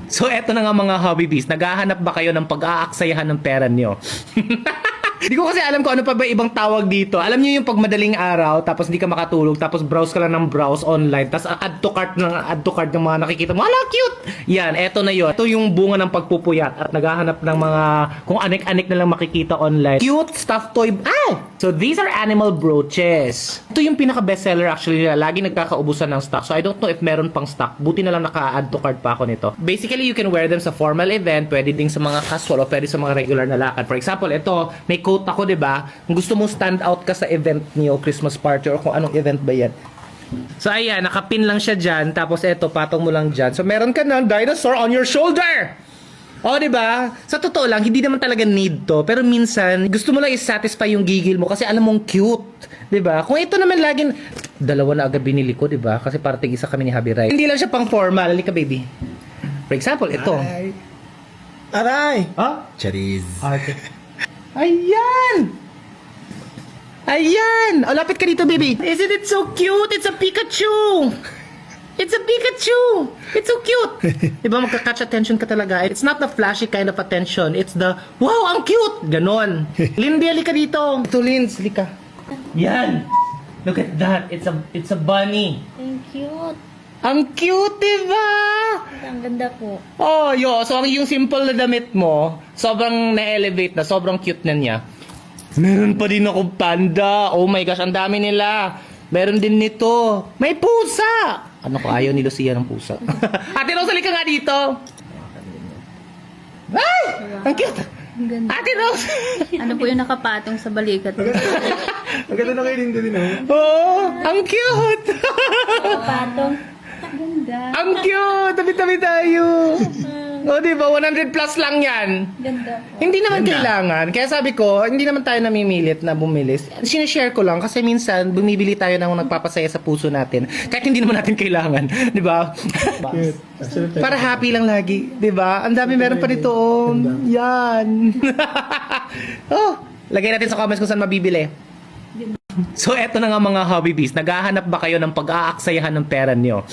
So eto na nga mga hobby bees, naghahanap ba kayo ng pag-aaksayahan ng pera nyo? Hindi ko kasi alam kung ano pa ba ibang tawag dito. Alam niyo yung pag madaling araw, tapos hindi ka makatulog, tapos browse ka lang ng browse online, tapos add to cart ng mga nakikita mo. Hala, cute! Yan, eto na yun. Ito yung bunga ng pagpupuyat at naghahanap ng mga kung anik-anik na lang makikita online. Cute stuffed toy. So these are animal brooches. Ito yung pinaka-bestseller actually nila. Lagi nagkakaubusan ng stock. So I don't know if meron pang stock. Buti na lang naka-add to cart pa ako nito. Basically, you can wear them sa formal event, pwede ding sa mga casual o pwede sa mga regular na lakad. For example, ito, may quote ako, 'di ba? Kung gusto mo stand out ka sa event niyo, Christmas party or kung anong event ba 'yan. So ayan, nakapin lang siya diyan, tapos eto patong mo lang diyan. So meron ka ng dinosaur on your shoulder. Oh, 'di ba? Sa totoo lang, hindi naman talaga need 'to, pero minsan gusto mo lang i-satisfy yung gigil mo kasi alam mong cute, 'di ba? Kung ito naman laging dalawa na agad binili ko, 'di ba? Kasi parang isa kami ni Habi Rai. Hindi lang siya pang formal, halika baby. For example, ito. Aray! Ah? Chariz. Okay. Ayan! Ayan! O, lapit ka dito, baby. Isn't it so cute? It's a Pikachu! It's a Pikachu! It's so cute! Diba, magka-catch attention ka talaga. It's not the flashy kind of attention. It's the, wow, ang cute! Ganon. Lindy, halika dito. Ito, Linz, halika. Yan! Look at that. It's a bunny. Thank you. Ang cute, diba? Ang ganda po. Oh, so yung simple na damit mo, sobrang na-elevate na, sobrang cute na niya. Meron pa din ako panda. Oh my gosh, ang dami nila. Meron din nito. May pusa. Ano ko, ayaw ni Lucia ng pusa. Ate Rose, halika nga dito. Ay! Ang cute. Ang ganda. Ate Rose! Ano po yung nakapatong sa balikat? Ang ganda na kayo din oh. Oh, ang cute. Nakapatong. Ang ganda. Ang cute. Tabi-tabi tayo. Oh, di ba? 100 plus lang yan. Ganda po. Hindi naman Ganda. kailangan. Kaya sabi ko, hindi naman tayo namimilit na bumili. Sinishare ko lang kasi minsan bumibili tayo ng nagpapasaya sa puso natin. Kahit hindi naman natin kailangan. Di ba? Para happy lang lagi. Di ba? Ang dami meron pa nito. Oh. Yan. Oh, lagay natin sa comments kung saan mabibili. So eto na nga mga hobby bees, naghahanap ba kayo ng pag-aaksayahan ng pera nyo?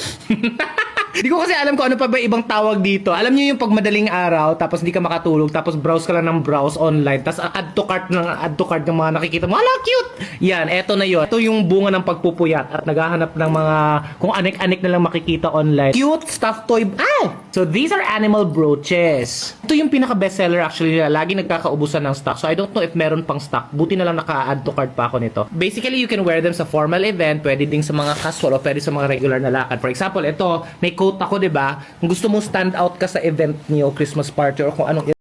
Hindi ko kasi alam kung ano pa ba ibang tawag dito. Alam niyo yung pag madaling araw, tapos hindi ka makatulog, tapos browse ka lang ng browse online, tapos add to cart ng mga nakikita mo. Hala, cute! Yan, eto na yun. Ito yung bunga ng pagpupuyat at naghahanap ng mga kung anik-anik na lang makikita online. Cute stuffed toy. So these are animal brooches. Ito yung pinaka-bestseller actually nila. Lagi nagkakaubusan ng stock. So I don't know if meron pang stock. Buti na lang naka-add to cart pa ako nito. Basically, you can wear them sa formal event, pwede ding sa mga casual o pwede sa mga regular na lakad. For example, ito, may quote ako, 'di ba? Kung gusto mo stand out ka sa event niyo, Christmas party or kung anong